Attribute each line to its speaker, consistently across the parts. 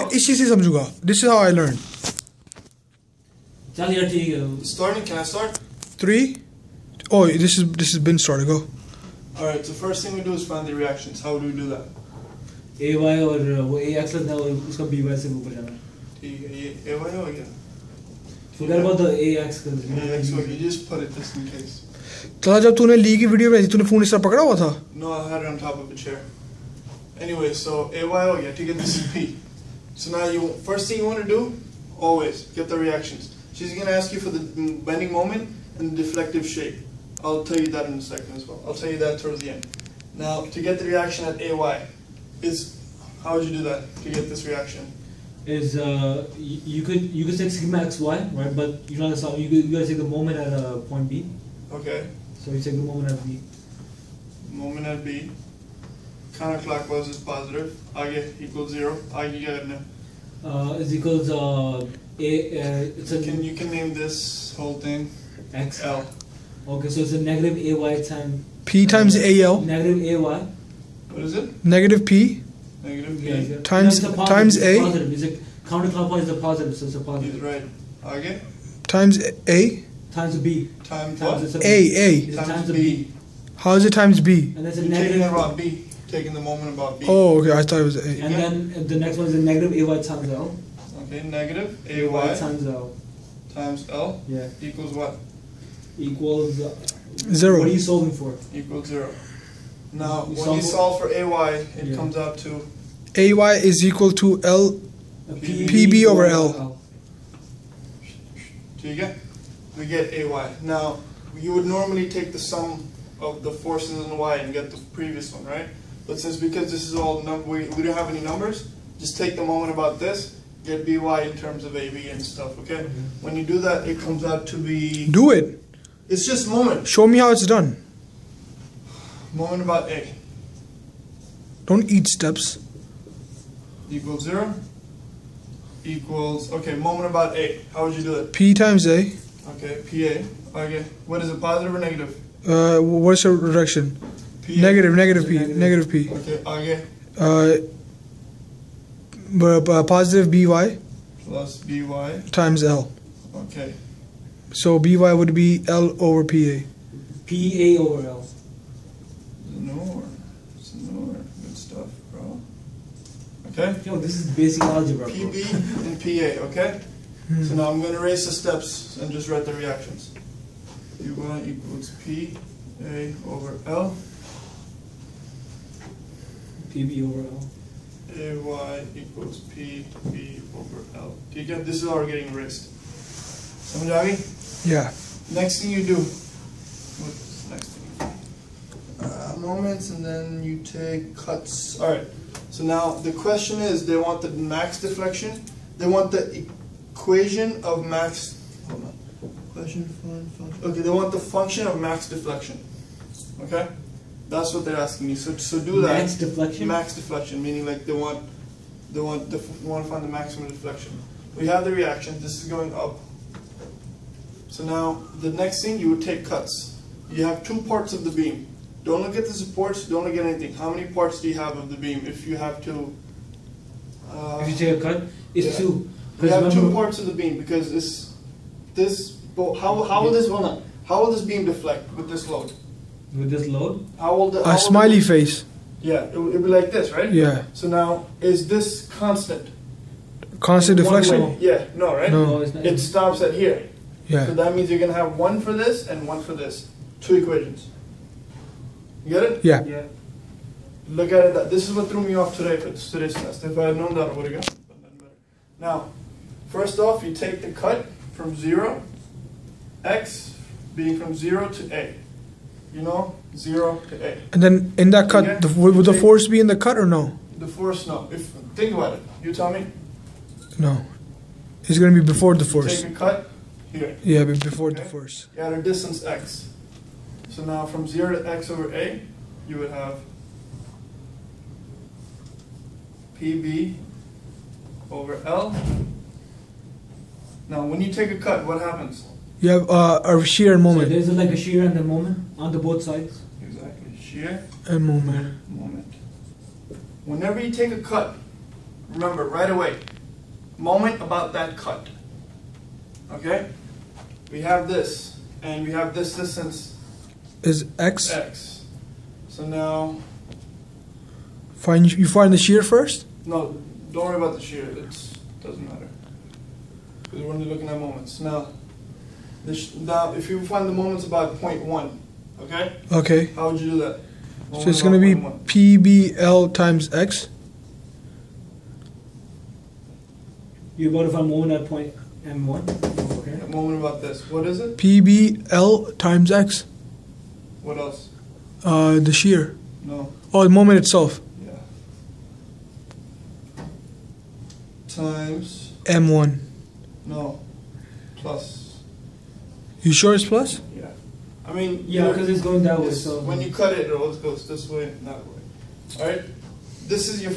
Speaker 1: इसी से समझूंगा. This is how I learn.
Speaker 2: चल यार ठीक है.
Speaker 3: Starting, can I start?
Speaker 1: 3. Oh, this has been started. Go.
Speaker 3: Alright, so first thing we do is find the reactions. How do we do that?
Speaker 2: AY और वो AX लगना है और उसका BY से ऊपर जाना है.
Speaker 3: ठीक है, ये AY हो गया.
Speaker 2: Forget about the AX.
Speaker 3: AX हो गया. You just put it just in case.
Speaker 1: तो जब तूने ली की वीडियो में तूने फोन इस तरह पकड़ा हुआ था?
Speaker 3: No, I had it on top of a chair. Anyway, so AY हो गया. ठीक है, this is P. So now first thing you want to do, always get the reactions. She's going to ask you for the bending moment and the deflective shape. I'll tell you that in a second as well. I'll tell you that towards the end. Now, to get the reaction at AY, how would you do that to get this reaction?
Speaker 2: You could take sigma xy, right? But you gotta take the moment at point B.
Speaker 3: Okay.
Speaker 2: So you take the moment at B.
Speaker 3: Moment at B. Counterclockwise is positive. Aage equals 0. Aage kya karna hai?
Speaker 2: Is equals
Speaker 3: you can name this whole thing
Speaker 2: X.
Speaker 3: L.
Speaker 2: Okay, so it's a negative AY times
Speaker 1: P times AL.
Speaker 2: Negative AY.
Speaker 3: What is it?
Speaker 1: Negative P.
Speaker 3: Negative P.
Speaker 2: Yeah.
Speaker 1: Times
Speaker 2: No, it's
Speaker 1: times A.
Speaker 2: Positive. It's a counterclockwise is a positive, so it's a positive.
Speaker 3: He's right. Aage?
Speaker 1: Times A.
Speaker 2: Times B.
Speaker 3: Times what?
Speaker 2: It's
Speaker 1: A.
Speaker 2: It's times B.
Speaker 1: How is it times B?
Speaker 2: And that's a
Speaker 3: You're
Speaker 2: negative.
Speaker 3: taking about B. Taking the moment about B.
Speaker 1: Oh, okay. I thought it was A.
Speaker 2: And then the next one is a negative AY times L.
Speaker 3: Okay, negative AY
Speaker 2: times L.
Speaker 3: Times L.
Speaker 2: Yeah.
Speaker 3: Equals what?
Speaker 2: Equals
Speaker 1: 0.
Speaker 2: What are you solving for?
Speaker 3: Equals 0. Now, when you solve for AY, it comes out to
Speaker 1: AY is equal to L PB over L.
Speaker 3: We get AY. Now, you would normally take the sum of the forces in Y and get the previous one, right? But because this is all we don't have any numbers, just take the moment about this, get BY in terms of AB and stuff, okay? When you do that, it comes out to be...
Speaker 1: Do it.
Speaker 3: It's just moment.
Speaker 1: Show me how it's done.
Speaker 3: Moment about A.
Speaker 1: Don't eat steps.
Speaker 3: Equals 0. Equals... Okay, moment about A. How would you do it?
Speaker 1: P times A.
Speaker 3: Okay, PA. Okay, what is it, positive or negative?
Speaker 1: What's the direction?
Speaker 3: P.
Speaker 1: Negative P. Negative P.
Speaker 3: Okay, okay.
Speaker 1: Positive BY
Speaker 3: Plus BY
Speaker 1: times L.
Speaker 3: Okay.
Speaker 1: So BY would be L over PA.
Speaker 2: PA over L.
Speaker 3: Ignore. Good stuff, bro. Okay?
Speaker 2: Yo, this is basic algebra, bro.
Speaker 3: PB and PA, okay? So now I'm going to erase the steps and just write the reactions. PY equals PA over L.
Speaker 2: PB over L.
Speaker 3: AY equals PB over L. Okay, this is how we're getting erased. Samajh aa gayi?
Speaker 1: Yeah.
Speaker 3: Next thing you do. What's the next thing? Moments, and then you take cuts. Alright. So now the question is, they want the max deflection. They want the equation of max. Hold on. Function. Okay, they want the function of max deflection. Okay? That's what they're asking you. So do that.
Speaker 2: Max deflection?
Speaker 3: Max deflection, meaning like they want to find the maximum deflection. We have the reaction. This is going up. So now the next thing, you would take cuts. You have 2 parts of the beam. Don't look at the supports. Don't look at anything. How many parts do you have of the beam? If you have to.
Speaker 2: If you take a cut, it's 2.
Speaker 3: You have 2 parts of the beam because how will this beam deflect with this load?
Speaker 2: With this load?
Speaker 1: A smiley face.
Speaker 3: Yeah, it would be like this, right?
Speaker 1: Yeah.
Speaker 3: So now, is this constant?
Speaker 1: Constant deflection?
Speaker 3: Yeah, no, right?
Speaker 1: No.
Speaker 3: It stops at here.
Speaker 1: Yeah.
Speaker 3: So that means you're going to have 1 for this and 1 for this. 2 equations. You get it?
Speaker 1: Yeah.
Speaker 2: Yeah.
Speaker 3: Look at it. This is what threw me off today for today's test. If I had known that, I would have gotten better. Now, first off, you take the cut from 0, x being from 0 to A. You know, 0 to A.
Speaker 1: And then in that cut, would the force be in the cut or no?
Speaker 3: The force, no. Think about it. You tell me.
Speaker 1: No. It's going to be before the force.
Speaker 3: Take a cut here.
Speaker 1: Yeah, but before the force.
Speaker 3: You had a distance x. So now from 0 to x over A, you would have PB over L. Now, when you take a cut, what happens?
Speaker 1: You have a shear and moment.
Speaker 2: So there's like a shear and a moment on the both sides.
Speaker 3: Exactly. Shear
Speaker 1: and moment.
Speaker 3: Whenever you take a cut, remember right away, moment about that cut. Okay? We have this, and we have this distance
Speaker 1: Is x.
Speaker 3: x. So now,
Speaker 1: You find the shear first?
Speaker 3: no, don't worry about the shear. It doesn't matter. Because we're only looking at moments. Now, now, if you find the moments about point 1, okay?
Speaker 1: Okay.
Speaker 3: How would you do that?
Speaker 1: So
Speaker 3: Moment
Speaker 1: it's going to
Speaker 3: about
Speaker 1: be
Speaker 3: point 1.
Speaker 1: PBL times x.
Speaker 2: You're about to find moment at point M1. Okay.
Speaker 3: A moment about this. What is it?
Speaker 1: PBL times x.
Speaker 3: What else?
Speaker 1: The shear.
Speaker 3: No.
Speaker 1: Oh, the moment itself.
Speaker 3: Yeah. Times.
Speaker 1: M1.
Speaker 3: No. Plus.
Speaker 1: You sure it's plus?
Speaker 3: Yeah. I mean.
Speaker 2: Yeah, because it's going that way.
Speaker 3: Yes,
Speaker 2: So
Speaker 3: when you cut it, it always goes this way, that way. All right. This is your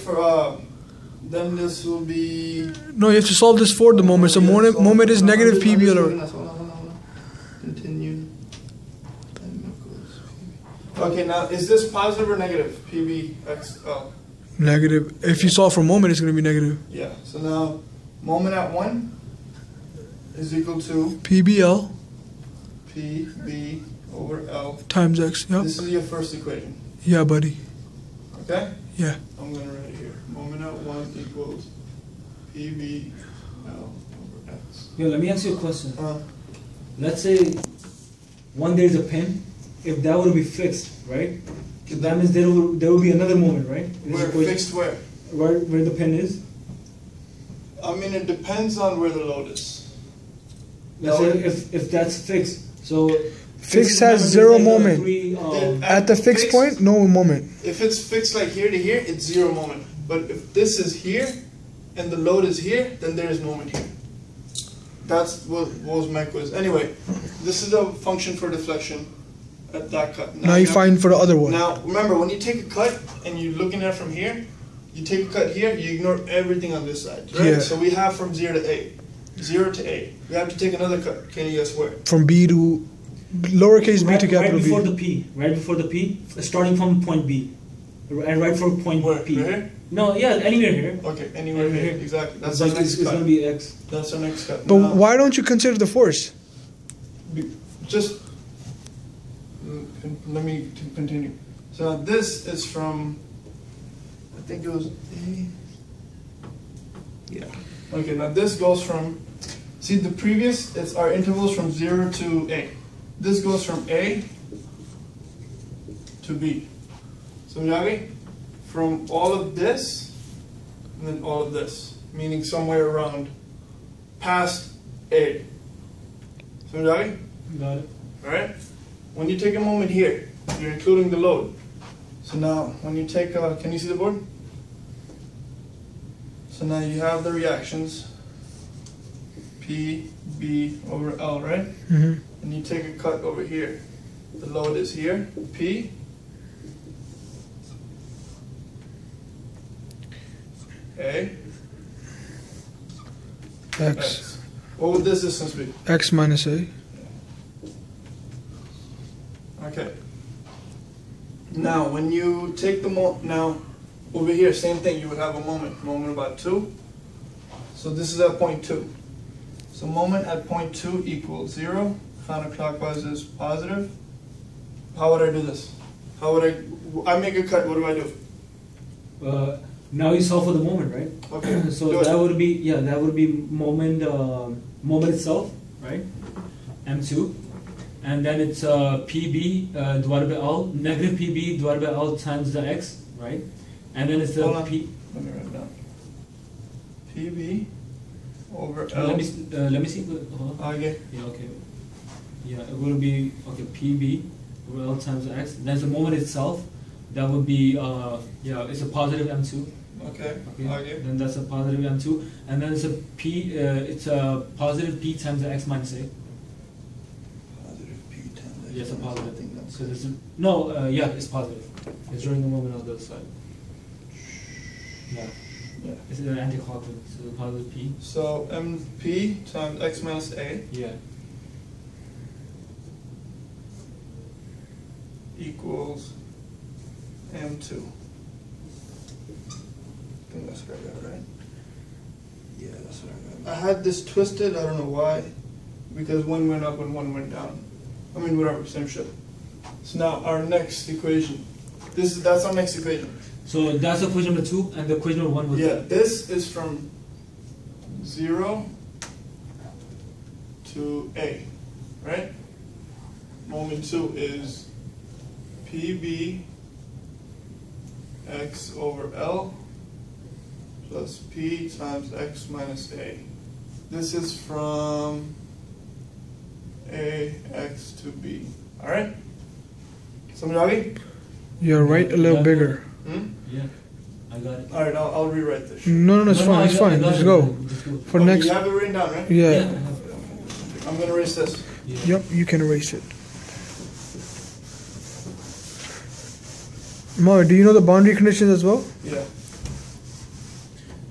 Speaker 3: then this will be.
Speaker 1: No, you have to solve this for the moment. So moment is negative PBL.
Speaker 3: Hold on. Continue. Okay, now is this positive or negative? PBXL.
Speaker 1: Negative. If you solve for moment, it's going to be negative.
Speaker 3: Yeah. So now, moment at 1 is equal to
Speaker 1: PBL
Speaker 3: PB over L.
Speaker 1: times x. Yep.
Speaker 3: This is your first equation.
Speaker 1: Yeah, buddy.
Speaker 3: Okay?
Speaker 1: Yeah.
Speaker 3: I'm going to write it here. Moment at 1 equals PB L over X.
Speaker 2: Yo, let me ask you a question.
Speaker 3: Uh,
Speaker 2: Let's say one there's a pin. If that would be fixed, right? That means there will be another moment, right?
Speaker 3: where fixed where?
Speaker 2: Where the pin is.
Speaker 3: I mean, it depends on where the load is.
Speaker 2: Let's say if that's fixed, so
Speaker 1: Fixed
Speaker 2: remember,
Speaker 1: has
Speaker 2: there's
Speaker 1: zero
Speaker 2: like a
Speaker 1: moment. At the fixed
Speaker 3: fixed-
Speaker 1: point, no moment.
Speaker 3: If it's fixed like here to here, it's 0 moment. But if this is here and the load is here, then there is moment here. That's what Wolf's was. Anyway, this is a function for deflection at that cut.
Speaker 1: Now you find for the other one.
Speaker 3: Now, remember, when you take a cut and you're looking at it from here, you take a cut here, you ignore everything on this side, right?
Speaker 1: Yeah.
Speaker 3: So we have from 0 to A. 0 to A. We have to take another cut. Can you guess where?
Speaker 1: From B to lowercase b to capital
Speaker 2: right before
Speaker 1: B.
Speaker 2: the P, right before the P, starting from point B, and right for point
Speaker 3: Where?
Speaker 2: P.
Speaker 3: Right here?
Speaker 2: No, yeah, anywhere here.
Speaker 3: Okay, anywhere here. Exactly. That's
Speaker 2: It's
Speaker 3: our
Speaker 2: like
Speaker 3: next
Speaker 2: it's
Speaker 3: cut.
Speaker 2: gonna be X.
Speaker 3: That's our next cut.
Speaker 1: But
Speaker 3: Now,
Speaker 1: why don't you consider the force?
Speaker 3: just let me continue. So now this is from, I think it was A. Yeah. Okay, now this goes from, see the previous, it's our intervals from 0 to A. This goes from A to B. So Yagi, from all of this, and then all of this, meaning somewhere around past A. So Yagi?
Speaker 2: Got it.
Speaker 3: Alright? When you take a moment here, you're including the load. So now, when you take can you see the board? So now you have the reactions, P, B over L, right?
Speaker 1: Mm-hmm.
Speaker 3: And you take a cut over here. The load is here, P, A,
Speaker 1: X.
Speaker 3: X. What would this distance be?
Speaker 1: X minus A.
Speaker 3: Okay. Now, when you take the now over here, same thing. You would have a moment about 2. So this is at point 2. So moment at point 2 equals 0. Counterclockwise is positive. How would I do this? How would I make a cut? What do I do?
Speaker 2: Now you solve for the moment, right?
Speaker 3: Okay.
Speaker 2: So
Speaker 3: do
Speaker 2: that
Speaker 3: it.
Speaker 2: would be moment moment itself, right? M2, and then it's PB divided by L, negative PB divided by L times the X, right? And then it's the
Speaker 3: Hold on.
Speaker 2: P.
Speaker 3: Let me write it down. PB over L.
Speaker 2: Let me see. Hold on.
Speaker 3: Okay.
Speaker 2: Yeah, okay. Yeah, it will be okay. PB over L times the X. Then the moment itself, that would be it's a positive M2.
Speaker 3: Okay.
Speaker 2: Okay. Then that's a positive M2, and then it's a P. It's a positive P times the X minus A.
Speaker 3: Positive P times X.
Speaker 2: Yes, a positive.
Speaker 3: I think that's
Speaker 2: So this is no. Yeah, it's positive. It's during the moment on the other side. Yeah.
Speaker 3: Yeah.
Speaker 2: It's an anti-clockwise. So the positive P.
Speaker 3: So MP times X minus A
Speaker 2: Yeah.
Speaker 3: equals M2. I think that's right. I had this twisted, I don't know why, because one went up and one went down. I mean, whatever, same shit. So now our next equation. That's our next equation.
Speaker 2: So that's equation number 2, and the equation number 1 was.
Speaker 3: Yeah, this is from 0 to A, right? Moment 2 is PB x over L plus P times x minus A. This is from A, x to B. Alright? Samjagi?
Speaker 1: Yeah, right. A little bigger.
Speaker 3: Hmm?
Speaker 2: Yeah, I got it.
Speaker 3: Alright, I'll rewrite this.
Speaker 1: No, it's fine. It's fine. Just go. For
Speaker 3: Okay,
Speaker 1: next.
Speaker 3: you have it written down, right?
Speaker 1: Yeah.
Speaker 3: I'm gonna erase this.
Speaker 2: Yeah.
Speaker 1: Yep. You can erase it. Mo, do you know the boundary conditions as well?
Speaker 3: Yeah.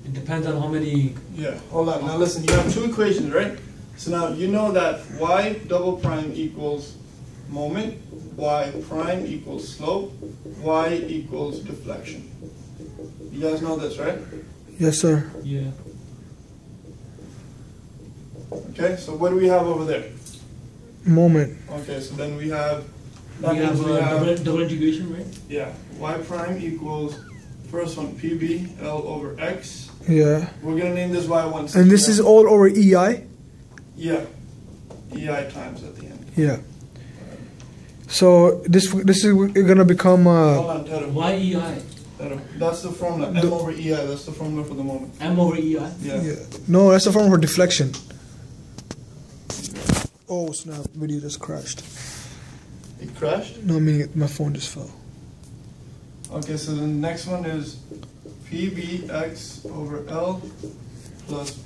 Speaker 2: It depends on how many.
Speaker 3: Yeah, hold on. Now listen, you have two equations, right? So now you know that y double prime equals moment, y prime equals slope, y equals deflection. You guys know this, right?
Speaker 1: Yes, sir.
Speaker 2: Yeah.
Speaker 3: Okay, so what do we have over there?
Speaker 1: Moment.
Speaker 3: Okay, so then we have,
Speaker 2: We have double integration, right?
Speaker 3: yeah, y prime equals, first one, pb l over x.
Speaker 1: Yeah.
Speaker 3: We're going to name this y1.
Speaker 1: And this is all over EI?
Speaker 3: Yeah, ei times at the end.
Speaker 1: Yeah. So this is gonna become
Speaker 3: Hold on, Tero.
Speaker 2: YEI.
Speaker 3: Tero. That's the formula, m over ei, that's the formula for the moment.
Speaker 2: M over EI.
Speaker 3: Yeah.
Speaker 1: no, that's the formula for deflection. Oh snap! Video just crashed.
Speaker 3: It crashed?
Speaker 1: No, meaning my phone just fell.
Speaker 3: Okay, so the next one is PBX over L plus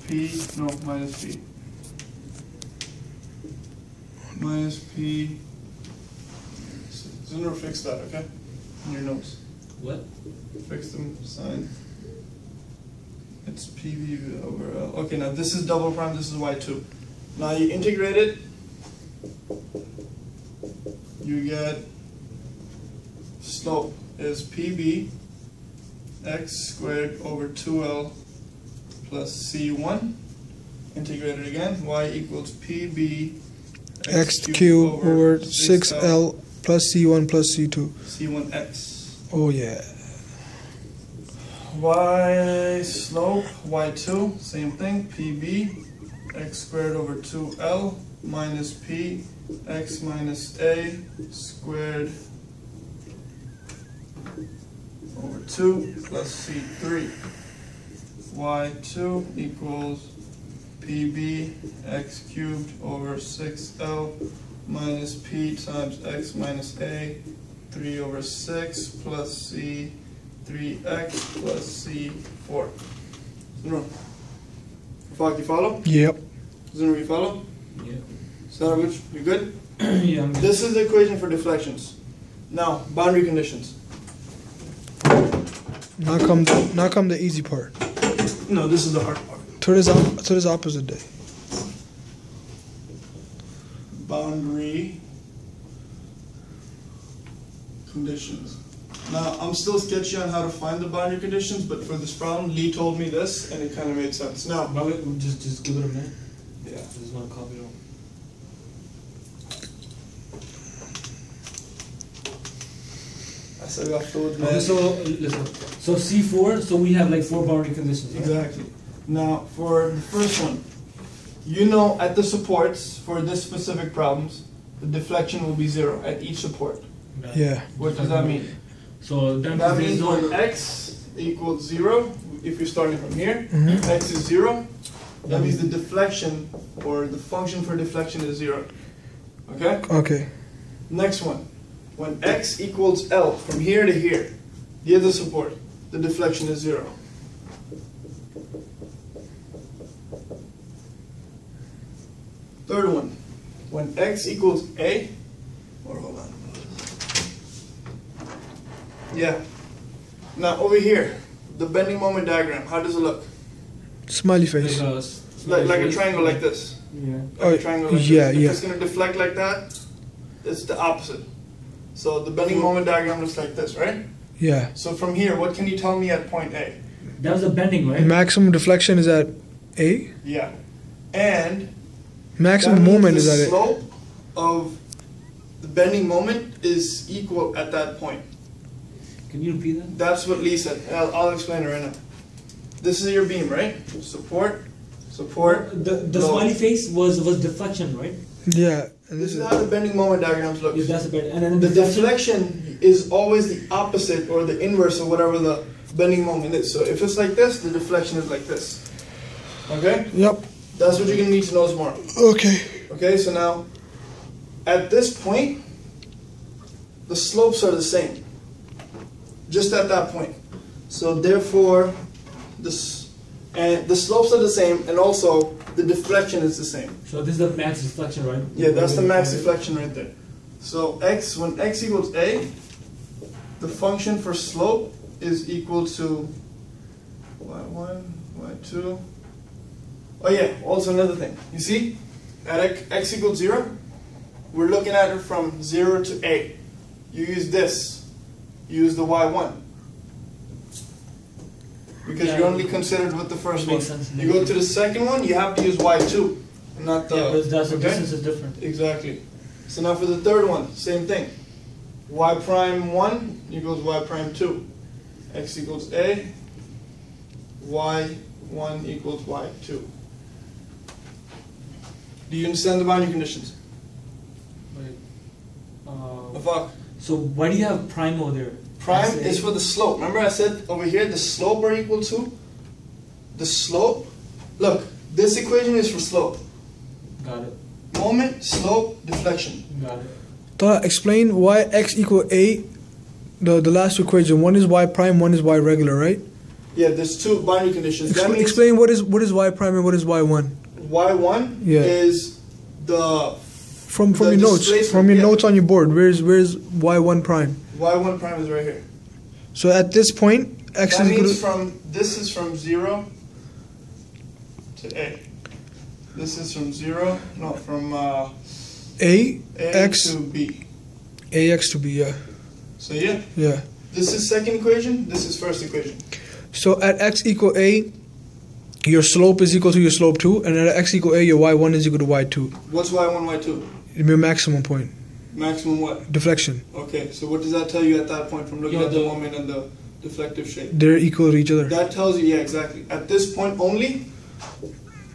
Speaker 3: minus P. Minus P. Zunder, fix that, okay? In your notes.
Speaker 2: What?
Speaker 3: Fix the sign. It's PB over L. Okay, now this is double prime, this is Y2. Now you integrate it, you get slope is PB x squared over 2L plus C1. Integrate it again. Y equals PB
Speaker 1: X cubed over 6L plus C1 plus C2.
Speaker 3: C1x.
Speaker 1: Oh yeah.
Speaker 3: Y slope, Y2, same thing, PB, x squared over 2L minus P, x minus A squared over 2 plus C3. Y2 equals PB x cubed over 6L minus P times x minus A, 3 over 6 plus C 3x plus C4. Zunur, you follow?
Speaker 1: Yep.
Speaker 3: Zunur, you follow?
Speaker 2: Yeah.
Speaker 3: Starovich, you good?
Speaker 2: Yeah, I'm good.
Speaker 3: This is the equation for deflections. Now, boundary conditions.
Speaker 1: Now come the easy part.
Speaker 3: No, this is the hard part.
Speaker 1: Today's opposite day.
Speaker 3: Boundary conditions. Now, I'm still sketchy on how to find the boundary conditions, but for this problem, Lee told me this, and it kind of made sense. Now,
Speaker 2: Just give it a minute.
Speaker 3: yeah.
Speaker 2: I just want to copy it all.
Speaker 3: I said we got fluid, man.
Speaker 2: Okay, so listen. So C4. So we have like 4 boundary conditions. Right?
Speaker 3: Exactly. Now, for the first one, you know at the supports, for this specific problems, the deflection will be 0 at each support.
Speaker 2: Right.
Speaker 1: Yeah.
Speaker 3: What does that mean?
Speaker 2: So
Speaker 3: That means when x equals 0, if you're starting from here,
Speaker 1: Mhm.
Speaker 3: x is 0, that means the deflection, or the function for deflection is 0. Okay?
Speaker 1: Okay.
Speaker 3: Next one. When x equals L, from here to here, the other support, the deflection is 0. Third one. When x equals A, or hold on. Yeah. Now over here, the bending moment diagram, how does it look?
Speaker 1: Smiley face.
Speaker 3: Like a triangle like this.
Speaker 2: Yeah.
Speaker 3: Like a triangle like
Speaker 1: yeah,
Speaker 3: this. If
Speaker 1: yeah.
Speaker 3: it's going to deflect like that, it's the opposite. So the bending moment diagram looks like this, right?
Speaker 1: Yeah.
Speaker 3: So from here, what can you tell me at point A?
Speaker 2: That was a bending, right?
Speaker 1: Maximum deflection is at A?
Speaker 3: Yeah. And
Speaker 1: Maximum
Speaker 3: that means
Speaker 1: moment
Speaker 3: the
Speaker 1: is at it.
Speaker 3: slope of the bending moment is equal at that point.
Speaker 2: Can you repeat that?
Speaker 3: That's what Lee said. I'll explain it right now. This is your beam, right? Support, support.
Speaker 2: The
Speaker 3: load.
Speaker 2: smiley face was deflection, right?
Speaker 1: Yeah. And
Speaker 3: This is how the bending moment diagrams look.
Speaker 2: Yeah, that's a bit. And then
Speaker 3: The deflection is always the opposite or the inverse of whatever the bending moment is. So if it's like this, the deflection is like this. Okay?
Speaker 1: Yep.
Speaker 3: That's what you're going to need to know tomorrow.
Speaker 1: Okay.
Speaker 3: Okay, so now, at this point, the slopes are the same. Just at that point. So therefore, the slopes are the same, and also the deflection is the same.
Speaker 2: So this is the max deflection, right?
Speaker 3: Yeah, that's the max deflection right there. So when x equals a, the function for slope is equal to y1, y2. Oh yeah, also another thing. You see, at x equals 0, we're looking at it from 0 to a. You use this. You use the y1. Because
Speaker 2: Yeah.
Speaker 3: you're only considered with the first one.
Speaker 2: Makes sense.
Speaker 3: You go to the second one, you have to use y2. Not the,
Speaker 2: Yeah, but that's the
Speaker 3: okay?
Speaker 2: distance is different.
Speaker 3: Exactly. So now for the third one, same thing. Y prime 1 equals y prime 2. X equals a. Y1 equals y2. Do you understand the boundary conditions?
Speaker 2: Wait.
Speaker 3: Fuck.
Speaker 2: So why do you have prime over there?
Speaker 3: Prime
Speaker 2: SA?
Speaker 3: is for the slope. Remember I said over here the slope are equal to the slope. Look, this equation is for slope.
Speaker 2: Got it.
Speaker 3: Moment, slope, deflection.
Speaker 2: Got it.
Speaker 1: Tara, explain why x equal a. The last equation. One is y prime, one is y regular, right?
Speaker 3: Yeah, there's two boundary conditions. That means
Speaker 1: Explain what is y prime and what is y1.
Speaker 3: y1
Speaker 1: Yeah.
Speaker 3: is the
Speaker 1: From
Speaker 3: The
Speaker 1: your notes,
Speaker 3: displacement,
Speaker 1: from your
Speaker 3: yeah.
Speaker 1: notes on your board. Where's y1 prime?
Speaker 3: y1 prime is right here.
Speaker 1: So at this point, x
Speaker 3: That
Speaker 1: is equal
Speaker 3: means
Speaker 1: to
Speaker 3: this is from 0 to a. This is from from
Speaker 1: a
Speaker 3: a
Speaker 1: x
Speaker 3: to b.
Speaker 1: ax to b. Yeah,
Speaker 3: So yeah,
Speaker 1: yeah.
Speaker 3: this is second equation. This is first equation.
Speaker 1: So at x equal a, your slope is equal to your slope 2, and at x equal a, your y1 is equal to y2.
Speaker 3: What's y1, y2?
Speaker 1: Your maximum point.
Speaker 3: Maximum what?
Speaker 1: Deflection.
Speaker 3: Okay, so what does that tell you at that point from looking
Speaker 2: Yeah,
Speaker 3: at the
Speaker 2: the-
Speaker 3: moment and the deflective shape?
Speaker 1: They're equal to each other.
Speaker 3: That tells you, yeah, exactly. At this point only,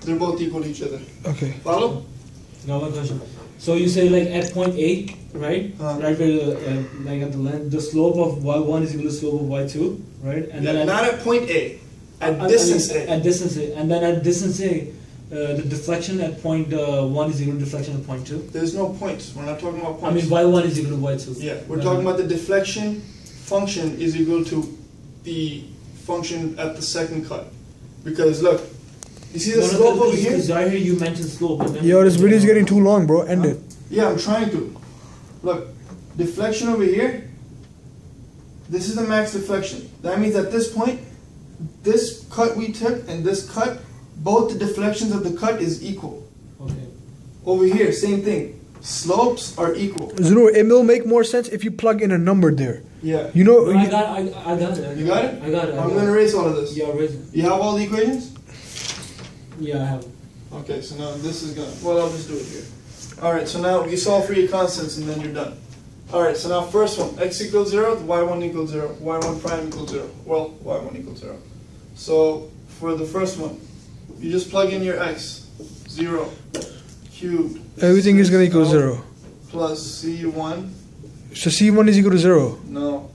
Speaker 3: they're both equal to each other.
Speaker 1: Okay.
Speaker 3: Follow?
Speaker 2: Now one question. So you say like at point A, right?
Speaker 3: Uh-huh.
Speaker 2: Right where like at the length, the slope of y1 is equal to slope of y2, right? And
Speaker 3: Yeah,
Speaker 2: then
Speaker 3: not at point A. At distance A.
Speaker 2: At distance A, and then at distance A, the deflection at point 1 is equal to deflection at point 2.
Speaker 3: There's no points. We're not talking about
Speaker 2: I
Speaker 3: points.
Speaker 2: mean y1 is equal to y2.
Speaker 3: Yeah, we're talking about the deflection function is equal to the function at the second cut. Because look, you see the slope over here?
Speaker 2: Because right here you mentioned slope. And then
Speaker 1: Yo, this video is getting too long, bro. End it.
Speaker 3: Yeah, I'm trying to. Look, deflection over here, this is the max deflection. That means at this point, this cut we took and this cut, both the deflections of the cut is equal.
Speaker 2: Okay.
Speaker 3: Over here, same thing. Slopes are equal.
Speaker 1: Zuru, it will make more sense if you plug in a number there.
Speaker 3: Yeah.
Speaker 1: You know,
Speaker 2: No, I got it.
Speaker 3: You got it?
Speaker 2: I got it.
Speaker 3: I'm going to erase all of this.
Speaker 2: Yeah, raise it.
Speaker 3: You have all the equations?
Speaker 2: Yeah, I have.
Speaker 3: Okay, so now this is gonna, well, I'll just do it here. Alright, so now you solve for your constants and then you're done. Alright, so now first one, x equals 0, y1 equals 0, y1 prime equals 0. Well, y1 equals 0. So for the first one, you just plug in your x, 0 cubed.
Speaker 1: everything is going to equal
Speaker 3: 6L
Speaker 1: 0.
Speaker 3: Plus c1,
Speaker 1: So C1 is equal to 0.
Speaker 3: no.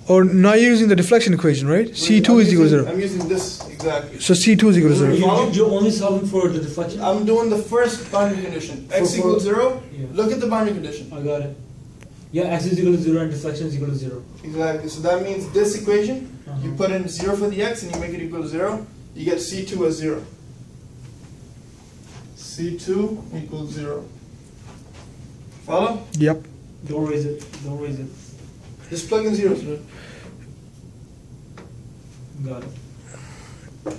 Speaker 1: Or now you're using the deflection equation, right? C2
Speaker 3: I'm
Speaker 1: is equal to
Speaker 3: using-
Speaker 1: 0.
Speaker 3: I'm using this, exactly.
Speaker 1: So C2 is equal to 0.
Speaker 2: You're only solving for the deflection?
Speaker 3: I'm doing the first boundary condition. X
Speaker 2: For-
Speaker 3: equals 0,
Speaker 2: Yeah.
Speaker 3: look at the boundary condition.
Speaker 2: I got it. Yeah, x is equal to 0 and deflection is equal to 0.
Speaker 3: Exactly. So that means this equation, you
Speaker 2: Uh-huh.
Speaker 3: put in 0 for the x and you make it equal to 0, you get C2 as 0. C2 equals 0. Follow?
Speaker 1: Yep.
Speaker 2: Don't raise it. Don't raise it.
Speaker 3: Just plug in zeros. Right?
Speaker 2: Got it.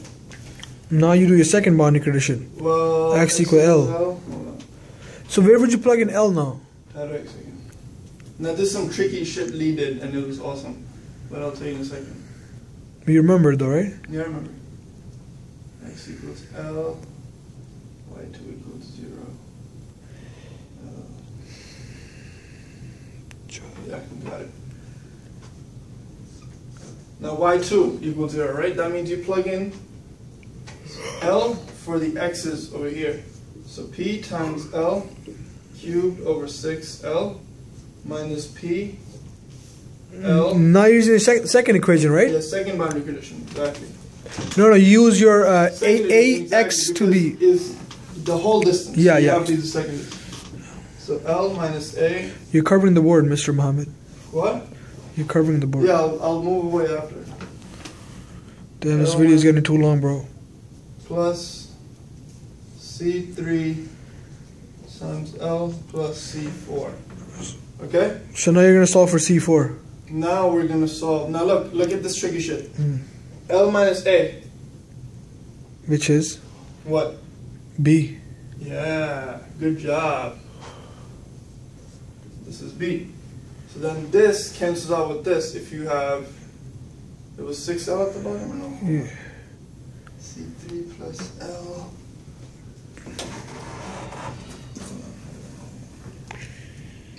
Speaker 1: Now you do your second boundary condition.
Speaker 3: Well,
Speaker 1: X equal L.
Speaker 3: Hold on.
Speaker 1: So where would you plug in L now?
Speaker 3: How do I explain? Now this is some tricky shit Lee did and it was awesome. But I'll tell you in a second.
Speaker 1: You remember though, right?
Speaker 3: Yeah, I remember. x equals L, y2 equals 0. Yeah, got it. Now y2 equals 0, right? That means you plug in L for the x's over here. So p times L cubed over 6L minus p L.
Speaker 1: Now you're using the second equation, right?
Speaker 3: Yeah, second boundary condition, exactly.
Speaker 1: No, use your
Speaker 3: Second
Speaker 1: AX to B.
Speaker 3: is the whole distance.
Speaker 1: Yeah,
Speaker 3: you
Speaker 1: yeah.
Speaker 3: have to use the second distance. So L minus A.
Speaker 1: You're covering the board, Mr. Muhammad.
Speaker 3: What?
Speaker 1: You're covering the board.
Speaker 3: Yeah, I'll move away after.
Speaker 1: Damn, this
Speaker 3: L
Speaker 1: video is getting too long, bro.
Speaker 3: Plus C3 times L plus C4. Okay?
Speaker 1: So now you're gonna solve for C4.
Speaker 3: Now we're gonna solve. Now look at this tricky shit. L minus A.
Speaker 1: Which is
Speaker 3: What?
Speaker 1: B.
Speaker 3: Yeah, good job. This is B. So then this cancels out with this if you have, it was 6L at the bottom or no?
Speaker 1: Yeah.
Speaker 3: C3 plus L.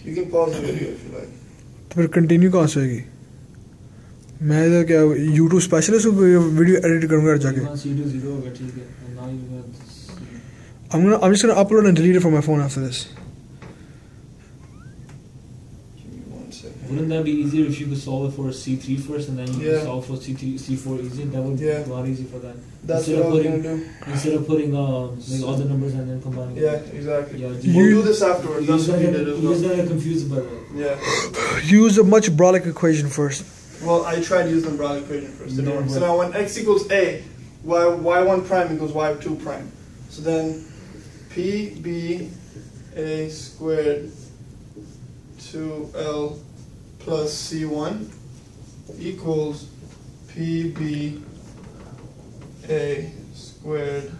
Speaker 3: You can pause the video if you like.
Speaker 1: तो फिर continue कहाँ से होगी? मैं इधर क्या YouTube specialist हूँ video edit करूँगा जाके. I'm just gonna upload and delete it from my phone after this.
Speaker 3: Give me 1 second.
Speaker 2: Wouldn't that be easier if you could solve it for C3 first and then you could solve for C3, C4 easy? That would be a lot easier for that.
Speaker 3: That's what I was going to do.
Speaker 2: Instead of putting like all the numbers and then combining
Speaker 3: Yeah,
Speaker 2: them.
Speaker 3: exactly.
Speaker 2: Yeah,
Speaker 3: We'll do this afterwards. That's what we did as
Speaker 2: You just
Speaker 3: well.
Speaker 2: got confused by that.
Speaker 3: Yeah.
Speaker 1: Use a much brolic equation first.
Speaker 3: Well, I tried using the Brownian equation first. Didn't work. So now when x equals a, y1 prime equals y2 prime. So then pb a squared 2l plus c1 equals pb a squared.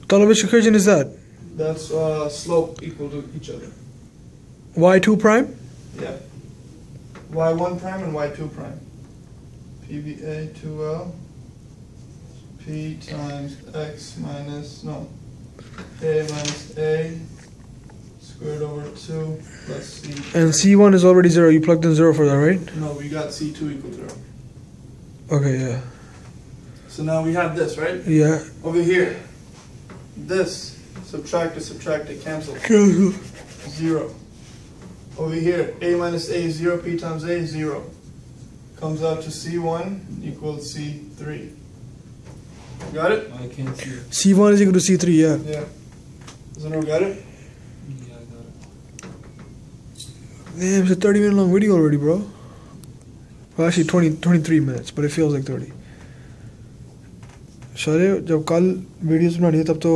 Speaker 1: Tell which equation is that?
Speaker 3: That's slope equal to each other.
Speaker 1: Y2 prime?
Speaker 3: Yeah. y1 prime and y2 prime. PBA 2L P times X minus, no, A minus A squared over 2 plus C.
Speaker 1: And C1 is already 0. You plugged in 0 for that, right?
Speaker 3: No, we got C2 equal 0.
Speaker 1: Okay, yeah.
Speaker 3: So now we have this, right?
Speaker 1: Yeah.
Speaker 3: Over here, this, subtract it, cancel. 0. Over here, A minus A is 0, P times A is 0. Comes out to C1 equals C3. Got it?
Speaker 2: I can't see it.
Speaker 1: C1 is equal to C3, yeah.
Speaker 3: Yeah. Does anyone got it?
Speaker 2: Yeah, I got it.
Speaker 1: Damn, it's a 30-minute long video already, bro. Well, actually 23 minutes, but it feels like 30. शायद जब कल videos बनानी है तब तो